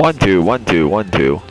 1 2 1 2 1 2.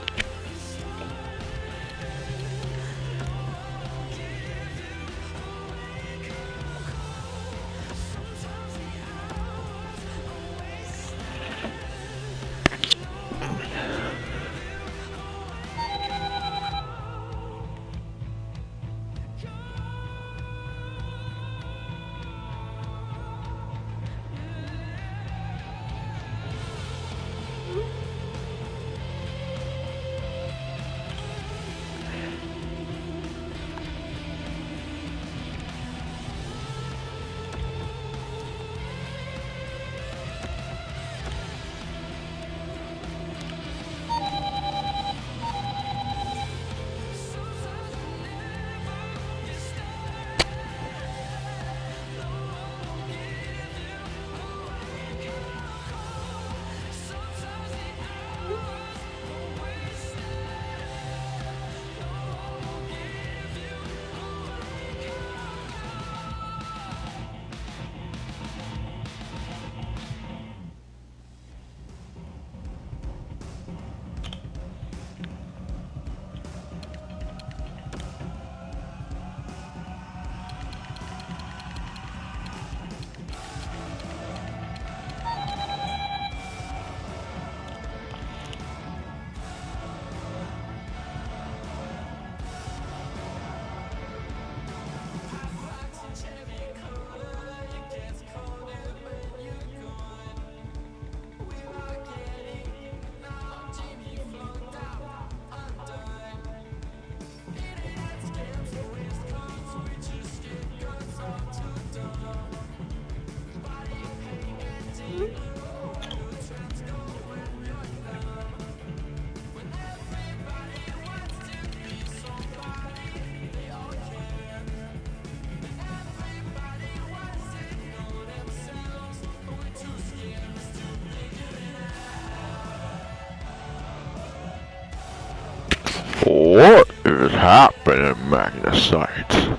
What is happening, Magnesite?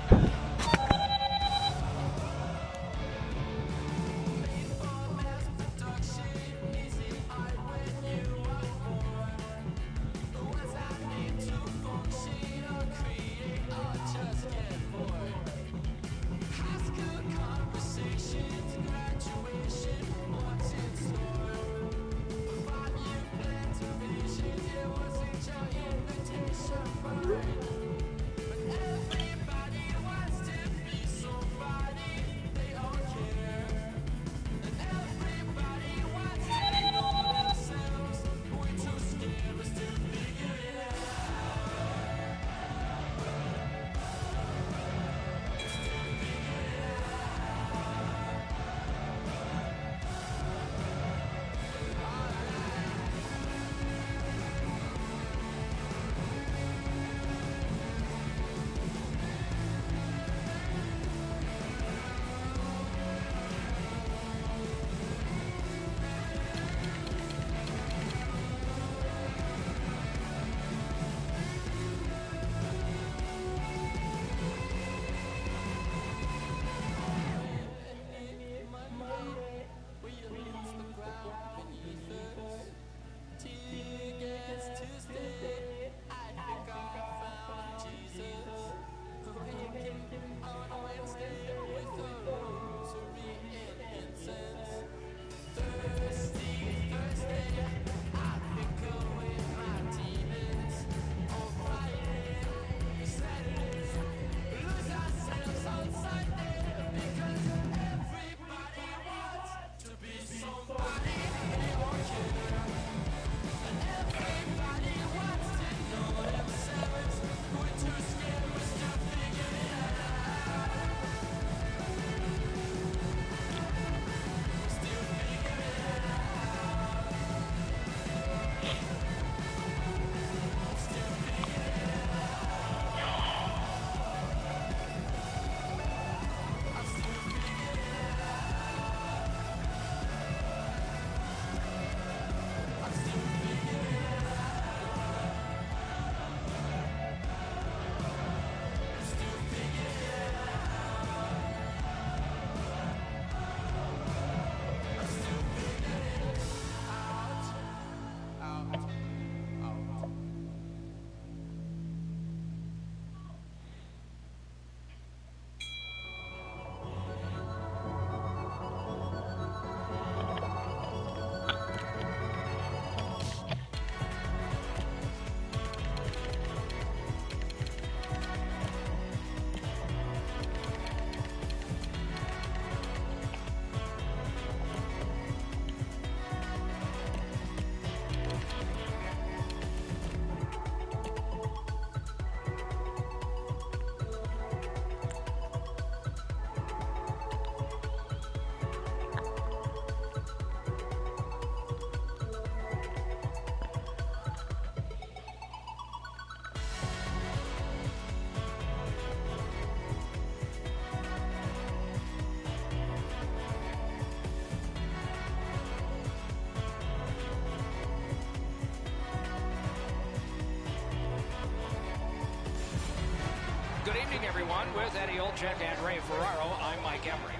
Good evening, everyone. With Eddie Olczyk and Ray Ferraro, I'm Mike Emery.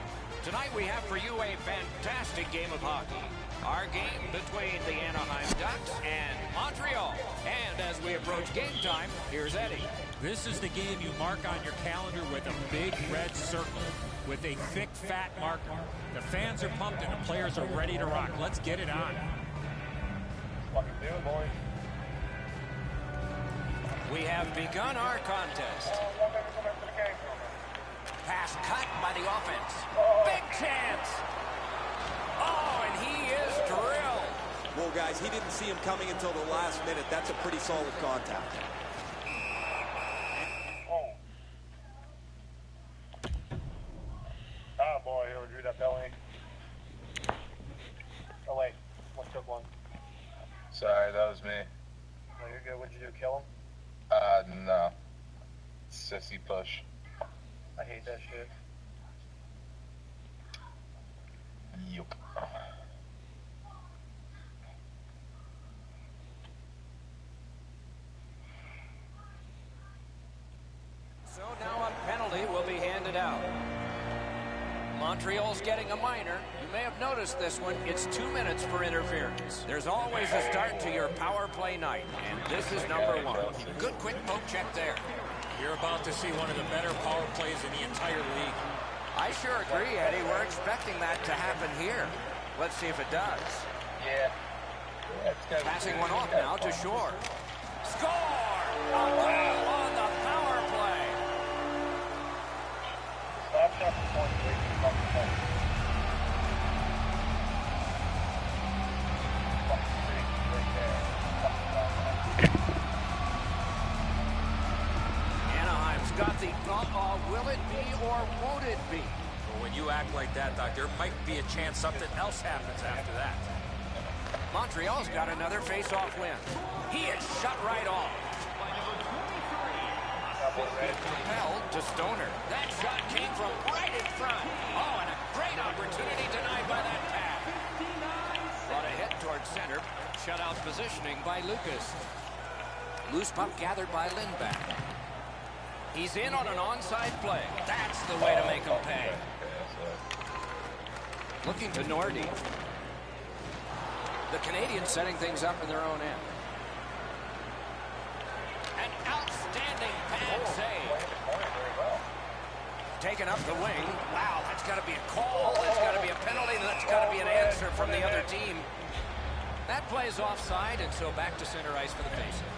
Tonight we have for you a fantastic game of hockey. Our game between the Anaheim Ducks and Montreal. And as we approach game time, here's Eddie. This is the game you mark on your calendar with a big red circle with a thick, fat marker. The fans are pumped and the players are ready to rock. Let's get it on. Fucking do it, boys. We have begun our contest. Pass cut by the offense. Big chance. Oh, and he is drilled. Well, guys, he didn't see him coming until the last minute. That's a pretty solid contact. Oh, boy, here we drew that penalty. Oh, wait. One took one. Sorry, that was me. No, you're good. What'd you do, kill him? No. Sissy push. I hate that shit. Yup. So now a penalty will be handed out. Montreal's getting a minor. You may have noticed this one. It's 2 minutes for interference. There's always a start to your power play night, and this is number one. Good quick poke check there. You're about to see one of the better power plays in the entire league. I sure agree, Eddie. We're expecting that to happen here. Let's see if it does. Yeah. Passing one off now to Shore. Score! A goal on the power play. Stop shot for point. Wait, fucking point. Fucking streak right there. Anaheim's got the will it be or won't it be? Well, when you act like that, Doc, there might be a chance something else happens after that. Montreal's got another face-off win. He is shut right off. Propelled to Stoner. That shot came from right in front. Oh, and a great opportunity denied by that pass. Brought a hit towards center. Shutout positioning by Lucas. Loose puck gathered by Lindback. He's in on an onside play. That's the way to make him pay. Looking to Nordy. The Canadians setting things up in their own end. An outstanding pad save. Taken up the wing. Wow, that's got to be a call. That's got to be a penalty. That's got to be an answer from the other team. That plays offside, and so back to center ice for the faceoff.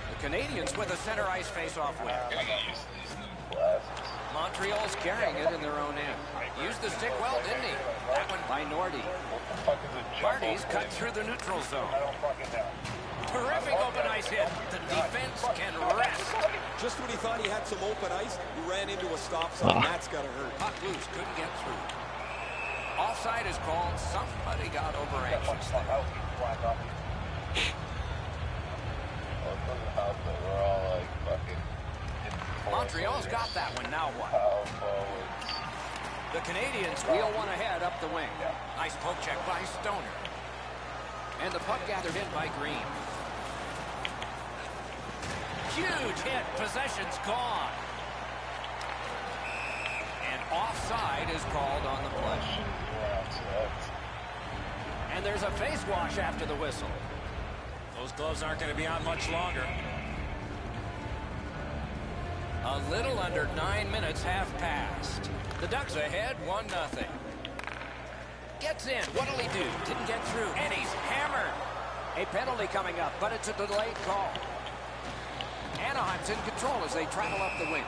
The Canadians with a center ice face-off win. Gonna get used to these new glasses. Montreal's carrying it in their own end. Used the stick well, didn't he? That one by Nordy. Marty's cut through the neutral zone. Terrific open ice hit. The defense can rest. Just when he thought he had some open ice, he ran into a stop sign. That's got to hurt. Puck loose, couldn't get through. Offside is called. Somebody got over anxious there. We're all like fucking. Montreal's got that one. Now what? The Canadians wheel one ahead up the wing. Nice poke check by Stoner. And the puck gathered in by Green. Huge hit. Possession's gone. And offside is called on the play. And there's a face wash after the whistle. Those gloves aren't going to be on much longer. A little under 9 minutes have passed. The Ducks ahead 1-0. Gets in. What'll he do? Didn't get through. And he's hammered. A penalty coming up, but it's a delayed call. Anaheim's in control as they travel up the wing.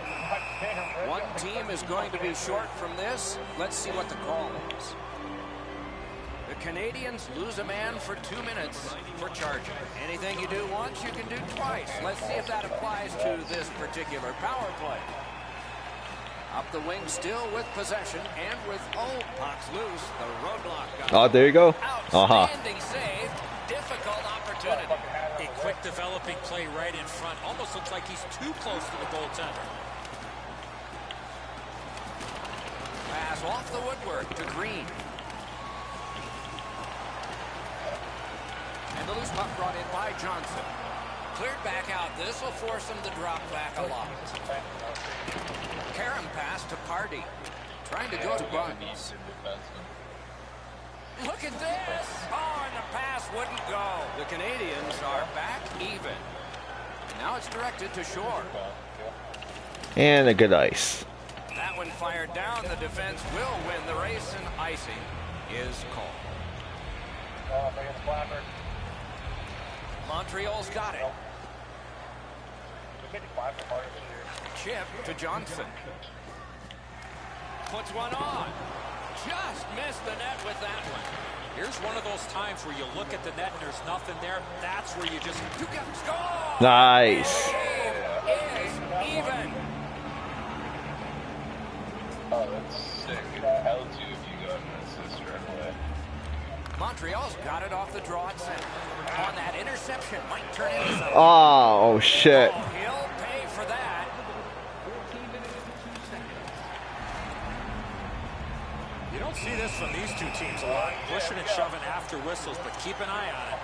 One team is going to be short from this. Let's see what the call is. The Canadians lose a man for 2 minutes for charging. Anything you do once, you can do twice. Let's see if that applies to this particular power play. Up the wing still with possession and with pucks loose. The roadblock got Oh, there you go. outstanding save. Difficult opportunity. A quick developing play right in front. Almost looks like he's too close to the goaltender. Pass off the woodwork to Green. And the loose puck brought in by Johnson. Cleared back out. This will force him to drop back a lot. Karam pass to Party. Trying to go to Buns. Look at this. Oh, and the pass wouldn't go. The Canadians are back even. Now it's directed to Shore. And a good ice. That one fired down. The defense will win the race, and icing is called. Bring in the flapper. Montreal's got it. We're getting flapper harder this year. Chip to Johnson. Puts one on. Just missed the net with that one. Here's one of those times where you look at the net and there's nothing there. That's where you just... Score! Nice. Game is even. Oh, that's sick. Hell too if you got an assist right away. Montreal's got it off the draw at center. On that interception, might turn into something. Oh, shit. Oh, he'll pay for that. You don't see this from these two teams a lot. Pushing and shoving after whistles, but keep an eye on it.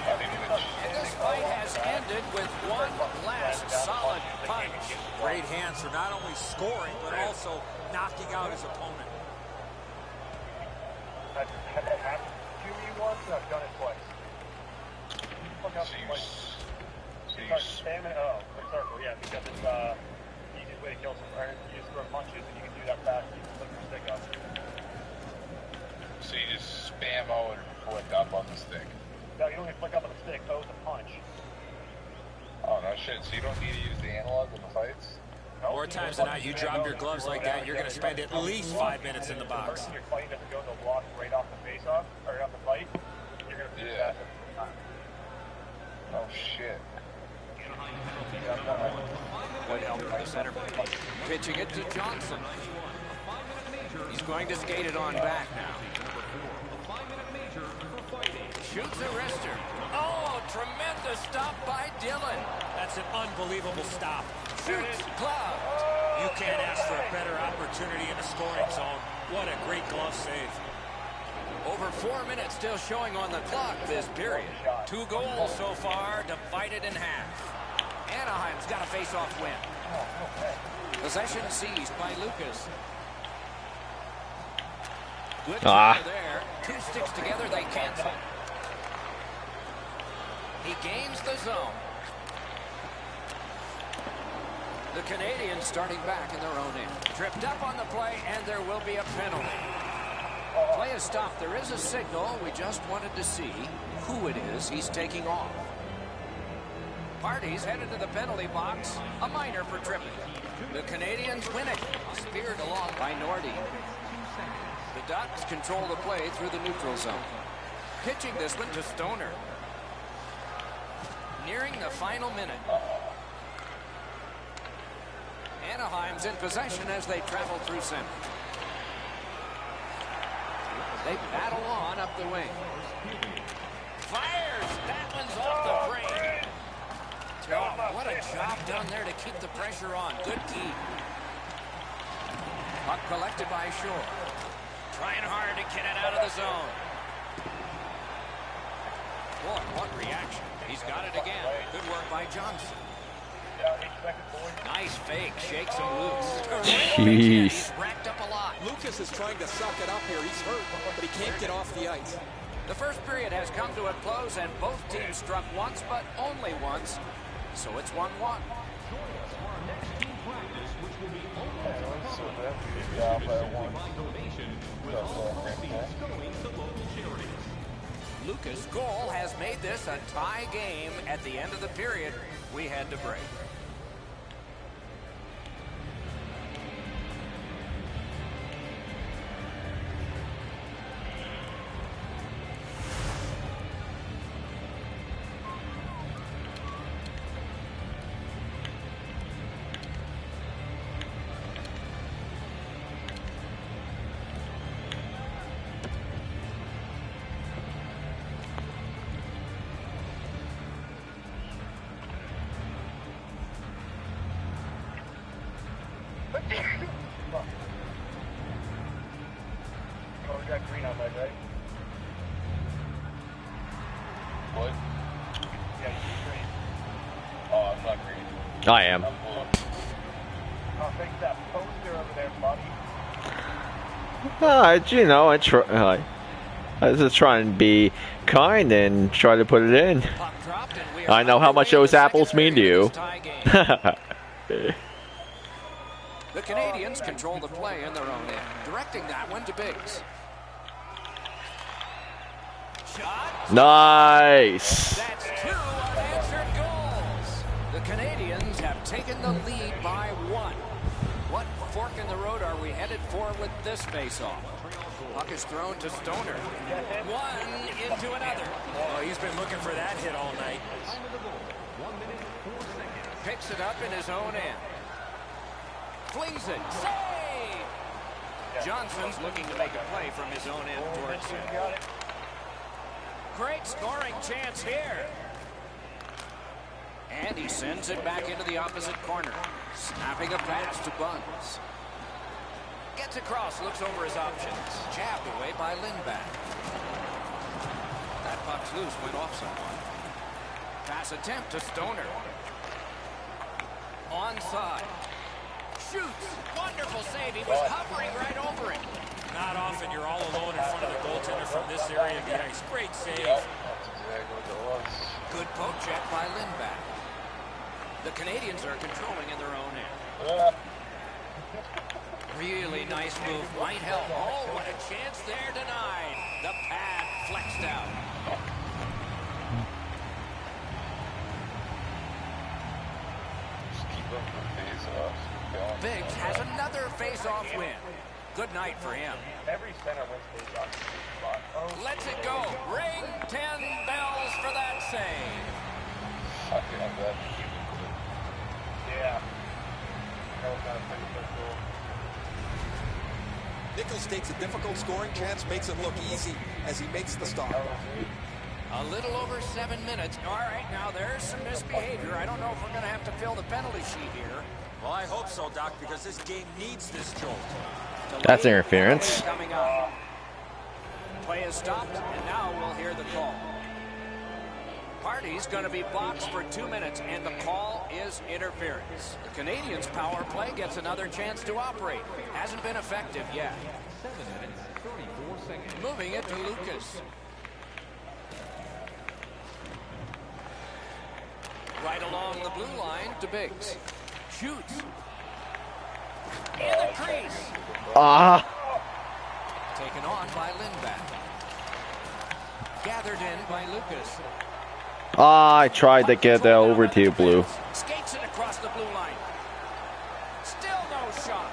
And this fight has ended with one last solid punch. Great hands for not only scoring, but also knocking out his opponent. Have that happened to you once? I've done it twice. Look out the place. Stamina. Oh, quick circle. Yeah, because it's easiest way to kill some. Or you just throw punches and you can do that fast. You can flip your stick up. So you just spam O and flick up on the stick. No, you don't even flick up on the stick. O's a punch. Oh, no shit. So you don't need to use the analog in the fights? No, More times than not, you drop your gloves like that, you're going to spend at least 5 minutes in the The box. person you're fighting doesn't go to the block right off the face off, or off the fight. You're going to do Yeah. that. Oh shit. Good help from the center. Pitching it to Johnson. He's going to skate it on back now. Shoots a wrister. Oh, tremendous stop by Dillon. That's an unbelievable stop. Shoots, glove. You can't ask for a better opportunity in the scoring zone. What a great glove save. Over 4 minutes still showing on the clock this period. 2 goals so far, divided in half. Anaheim's got a face-off win. Possession seized by Lucas. Good cover there. 2 sticks together, they cancel. He gains the zone. The Canadians starting back in their own end. Tripped up on the play, and there will be a penalty. Play is stopped. There is a signal. We just wanted to see who it is he's taking off. Party's headed to the penalty box. A minor for tripping. The Canadians win it. Speared along by Nordy. The Ducks control the play through the neutral zone. Pitching this one to Stoner. Nearing the final minute. Anaheim's in possession as they travel through center. They battle on up the wing. Fires! That one's off the frame. Oh, what a job done there to keep the pressure on. Good key. Puck collected by Shore. Trying hard to get it out of the zone. Boy, what reaction. He's got it again. Good work by Johnson. Nice fake. Shakes him loose. Jeez. He's racked up a lot. Lucas is trying to suck it up here. He's hurt, but he can't get off the ice. The first period has come to a close, and both teams struck once, but only once. So it's 1-1. Lucas' goal has made this a tie game at the end of the period. We had to break. green outside, right? What? Yeah, you see green. Oh, I'm not green. I am. I'm blue. Oh, fix that poster over there, buddy. You know, I was just trying to be kind and try to put it in. Puck dropped, and we are I know how much underway in those the apples second mean to period of you. this tie game. The Canadians control the play in their own end, directing that one to Biggs. Shot. Nice. That's 2 unanswered goals. The Canadians have taken the lead by 1. What fork in the road are we headed for with this face-off? Puck is thrown to Stoner. One into another. Oh, he's been looking for that hit all night. Picks it up in his own end. Flings it. Save! Johnson's looking to make a play from his own end towards him. Great scoring chance here. And he sends it back into the opposite corner. Snapping a pass to Buns. Gets across, looks over his options. Jabbed away by Lindback. That puck's loose, went off someone. Pass attempt to Stoner. Onside. Shoots. Wonderful save. He was hovering right over it. Not often you're all alone in front of the goaltender from this area of the ice. Great save. That's exactly what it was. Good poke check by Lindback. The Canadians are controlling in their own end. Really nice move. Might help. Oh, what a chance there denied. The pad flexed out. Just keep up the face-offs. Going. Biggs has another face-off win. Good night for him. Every center wins face-off. Oh, Lets it go. Ring 10 bells for that save. Fuck yeah, that. yeah. That was not a pretty good goal. Nichols takes a difficult scoring chance, makes it look easy as he makes the stop. A little over 7 minutes. All right, now there's some misbehavior. I don't know if we're going to have to fill the penalty sheet here. Well, I hope so, Doc, because this game needs this jolt. That's interference. Coming up. Play is stopped, and now we'll hear the call. Party's going to be boxed for 2 minutes, and the call is interference. The Canadians' power play gets another chance to operate. Hasn't been effective yet. 7 minutes, 34 seconds. Moving it to Lucas. Right along the blue line to Biggs. Shoots. In the crease. Ah. Taken on by Lindback. Gathered in by Lucas. I tried to get that over to you, Blue. Skates it across the blue line. Still no shot.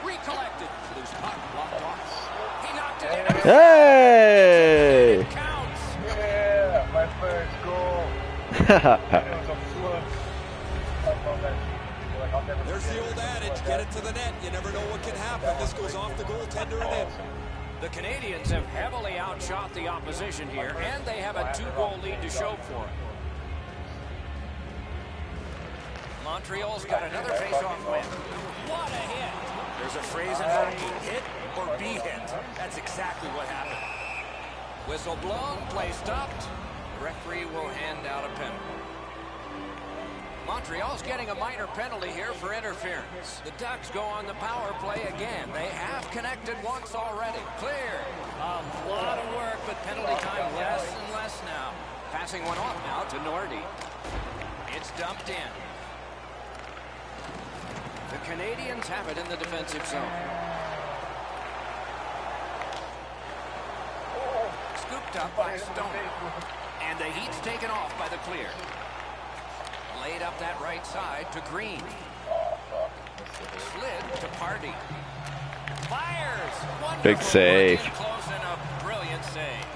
Recollected. Loose puck blocked off. He knocked it in. Hey! It counts. Yeah, my first goal. It was a fluke. I love that. Like, I'll never There's forget the old it. adage, Like get that. it to the net. You never know what can happen. This goes off the goaltender and in. The Canadians have heavily outshot the opposition here, and they have a 2-goal lead to show for it. Montreal's got another face-off win. What a hit! There's a phrase in hockey, hit or be hit. That's exactly what happened. Whistle blown, play stopped. The referee will hand out a penalty. Montreal's getting a minor penalty here for interference. The Ducks go on the power play again. They have connected once already. Clear. A lot of work, but penalty time less and less now. Passing one off now to Nordy. It's dumped in. The Canadians have it in the defensive zone. Scooped up by Stoner. And the heat's taken off by the clear. Laid up that right side to Green. Slid to Party. Fires. Wonderful. Big save. Close and a brilliant save.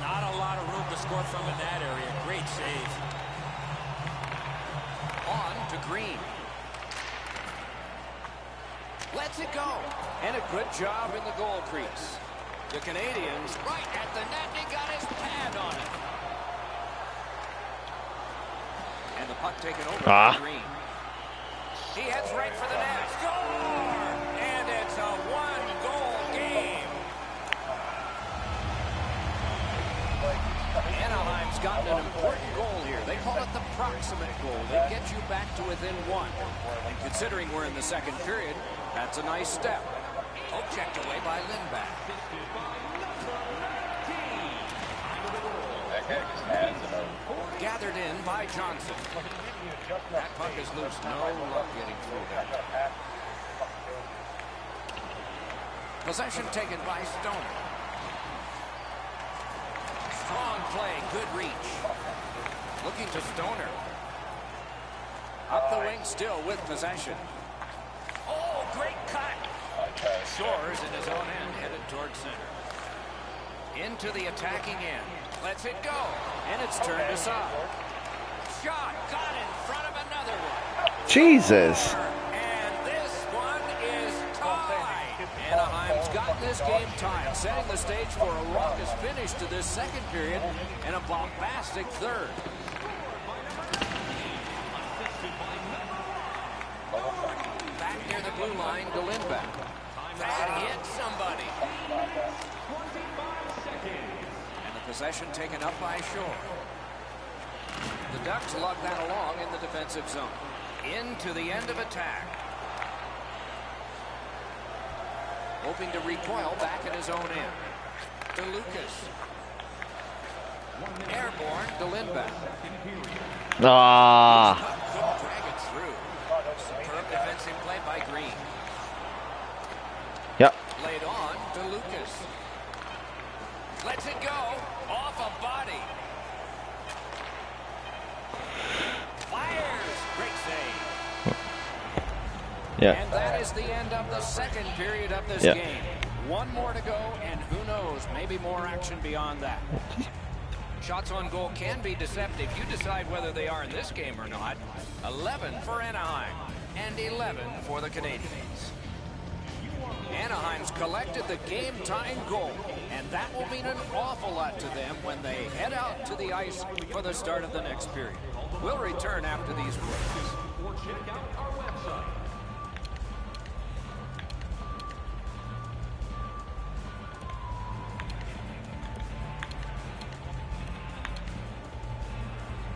Not a lot of room to score from in that area. Great save. On to Green. Lets it go. And a good job in the goal crease. The Canadians right at the net. He got his pad on it. And the puck taken over by Green. He heads right for the net. Score! And it's a 1-goal game. Anaheim's gotten an important goal here. They call it the proximate goal. They get you back to within one. And considering we're in the second period, that's a nice step. Poke checked away by Lindback. That guy just has it. Gathered in by Johnson. That puck is loose. No luck getting through that. Possession taken by Stoner. Strong play, good reach. Looking to Stoner. Up the wing still with possession. Oh, great cut. Shores in his own end, headed towards center. Into the attacking end. Lets it go. And it's turned aside. Shot got in front of another one. Jesus. And this one is tied. Anaheim's got this game tied, setting the stage for a raucous finish to this second period and a bombastic third. Back near the blue line to Lindback. That hit somebody. And the possession taken up by Shore. The Ducks lug that along in the defensive zone. Into the end of attack. Hoping to recoil back at his own end. To Lucas. Airborne to Lindback. Ah. Couldn't drag it through. Superb defensive play by Green. Yep. Laid on to Lucas. Lets it go. Off a body. Fires. Great save. Yeah. And that is the end of the second period of this Yeah. game. One more to go, and who knows, maybe more action beyond that. Shots on goal can be deceptive. You decide whether they are in this game or not. 11 for Anaheim and 11 for the Canadiens. Anaheim's collected the game-tying goal, and that will mean an awful lot to them when they head out to the ice for the start of the next period. We'll return after these breaks. Or check out our website.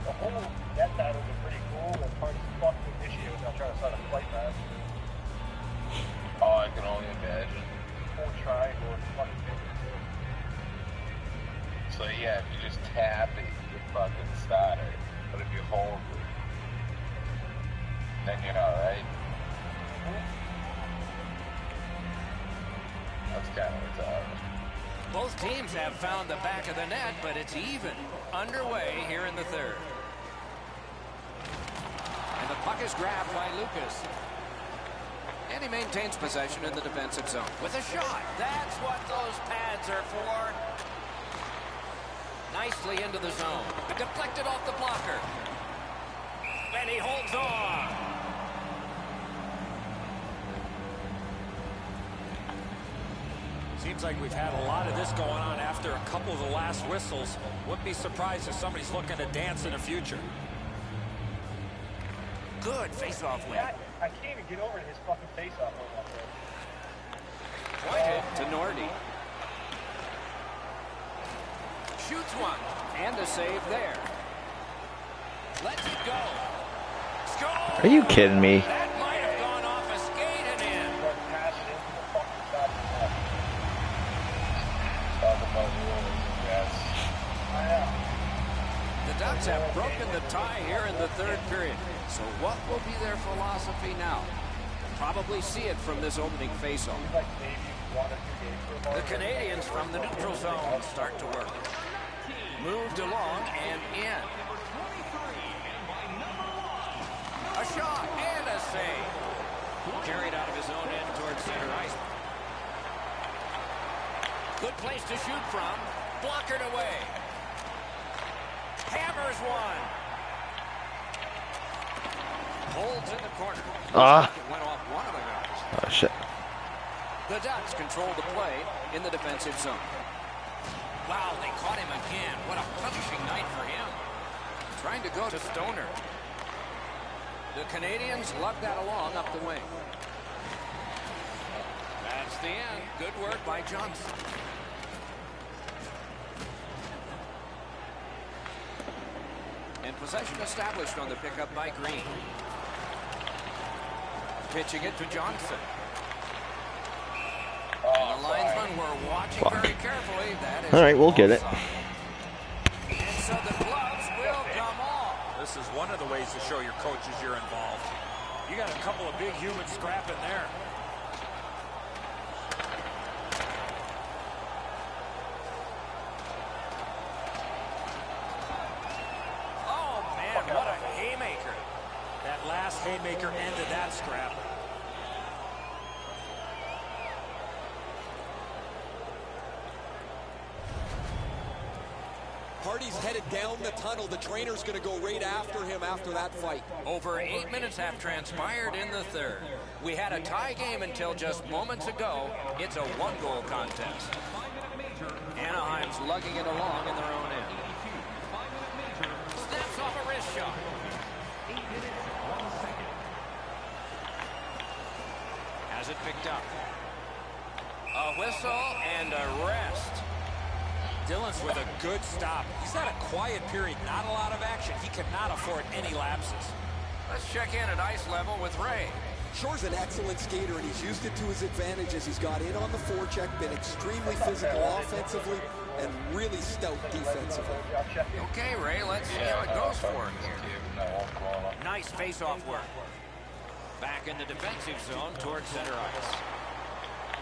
The whole net battles are pretty cool, and part of the fucking issue is I'm trying to start a flight path. Oh, I can only imagine. Whole triangle is fucking big. So yeah, if you just tap it, you fucking starter. But if you hold it, then you're alright. That's kind of retarded. Both teams have found the back of the net, but it's even. Underway here in the third. And the puck is grabbed by Lucas. And he maintains possession in the defensive zone with a shot. That's what those pads are for. Nicely into the zone. Deflected off the blocker. And he holds on. Seems like we've had a lot of this going on after a couple of the last whistles. Wouldn't be surprised if somebody's looking to dance in the future. Good face-off win. I can't even get over his fucking face-off win out there. Pointed to Nordy. Shoots one. And a save there. Lets it go. Score! Are you kidding me? That might have gone off a skate and in. Pass it into the fucking side of the net. Talk about rules, yes. I know. The Ducks have broken the tie here in the third period. So what will be their philosophy now? Probably see it from this opening faceoff. Like maybe 1 or 2 games for a The Canadiens from the neutral zone start to work. Moved along and in. A shot and a save. Carried out of his own end towards center ice. Good place to shoot from. Blockered away. Hammers one. Holds in the corner. Ah. It went off one of the guys. Oh, shit. The Ducks control the play in the defensive zone. Wow, they caught him again. What a punishing night for him. Trying to go to Stoner. The Canadiens lug that along up the wing. That's the end. Good work by Johnson. Possession established on the pickup by Green. Pitching it to Johnson. And the linesmen were watching very carefully. That is all right, we'll get it. And so the gloves will come off. This is one of the ways to show your coaches you're involved. You got a couple of big humans scrapping there. Oh, man, what a haymaker. That last haymaker ended that scrap. Hardy's headed down the tunnel. The trainer's going to go right after him after that fight. Over 8 minutes have transpired in the third. We had a tie game until just moments ago. It's a one-goal contest. Anaheim's lugging it along in their own end. Snaps off a wrist shot. Has it picked up. A whistle and a rest. Dillon's with a good stop. He's had a quiet period, not a lot of action. He cannot afford any lapses. Let's check in at ice level with Ray. Shore's an excellent skater, and he's used it to his advantage as he's got in on the forecheck, been extremely physical offensively, and really stout defensively. Okay, Ray, let's see how it goes for him here. Nice face-off work. Back in the defensive zone towards center ice.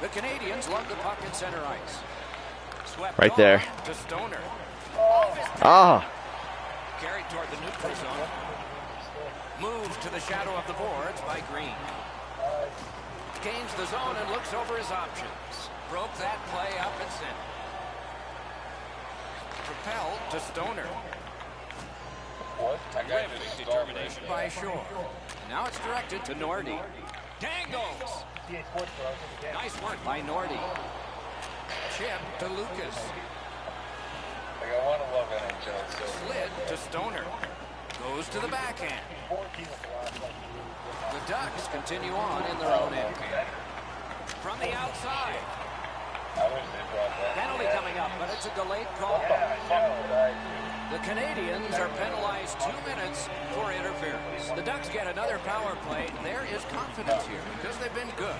The Canadians love the puck in center ice. Swept Right there. To Stoner. Ah. Carried toward the neutral zone. Moved to the shadow of the boards by Green. Gains the zone and looks over his options. Broke that play up and center. Propelled to Stoner. Riveting determination by Shore. Now it's directed to Nordy. Dangles. Nice work by Nordy. Chip to Lucas. Like, I want to love NHL. So Slid to Stoner. Goes to the backhand. The Ducks continue on in their own end. From the outside. I wish they brought that. Penalty coming up, but it's a delayed call. The Canadians are penalized 2 minutes for interference. The Ducks get another power play. There is confidence here because they've been good.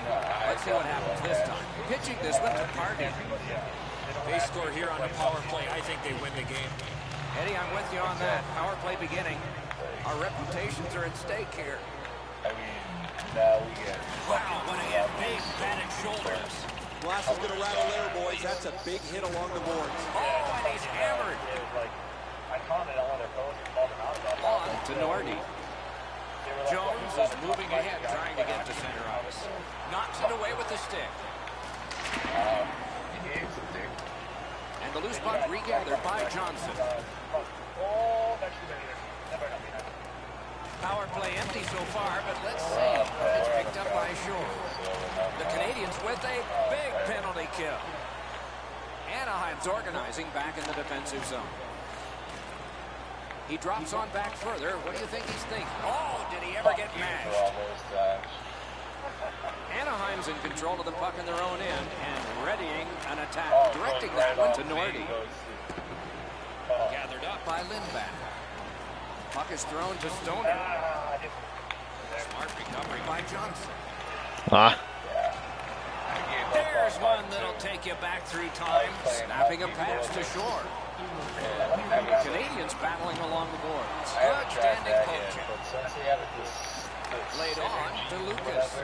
Let's see what happens this time. Pitching this one to Party. They score here on the power play. I think they win the game. Eddie, I'm with you on that. Power play beginning. Our reputations are at stake here. I mean, now we get. Wow, what a hit. Big batted shoulders. Glass is going to rattle there, boys. That's a big hit along the boards. Oh, and he's hammered. I commented on their post and called them out about that. On to Nordy. Jones is moving ahead, trying to get to center ice. Knocks it away with the stick. And the loose puck regathered by Johnson. Power play empty so far, but let's see. It's picked up by Shore. The Canadians with a big penalty kill. Anaheim's organizing back in the defensive zone. He drops on back further. What do you think he's thinking? Oh, did he ever get mashed? Anaheim's in control of the puck in their own end and readying an attack. Directing that one to Nordy. Gathered up by Lindback. Puck is thrown to Stoner. Smart recovery by Johnson. Ah. There's one that'll take you back through time. Snapping a pass to Shore. Canadians battling along the boards. Good standing poke check. Laid on to Lucas.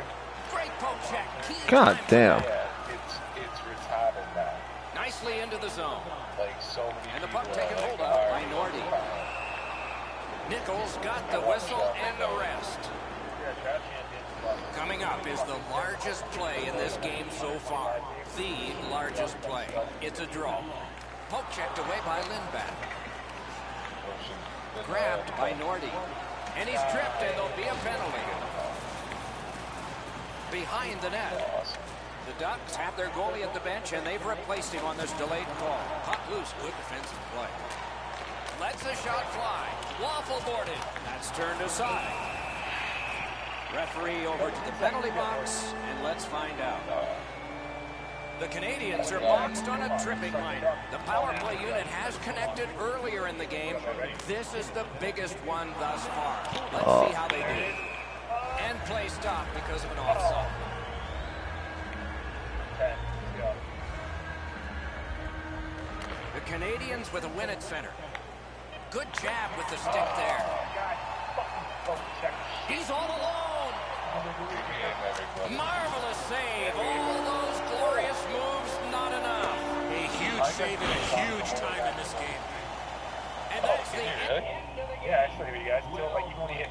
Great poke check. God damn. It's retarded now. Nicely into the zone. Like so many. And the puck taken hold of by Nordy. Nichols got the whistle and the rest. Coming up is the largest play in this game so far. The largest play. It's a draw. Poke checked away by Lindback. Grabbed by Nordy. And he's tripped and there'll be a penalty. Behind the net. The Ducks have their goalie at the bench and they've replaced him on this delayed call. Puck loose. Good defensive play. Lets the shot fly. Waffle boarded. That's turned aside. Referee over to the penalty box and let's find out. The Canadians are boxed on a tripping line. The power play unit has connected earlier in the game. This is the biggest one thus far. Let's see how they do. And play stopped because of an offside. The Canadians with a win at center. Good jab with the stick there. He's all alone. Marvelous save. All those glorious moves, not enough. A huge save and a huge time in this game. And that's the Yeah, actually, you guys feel like you only hit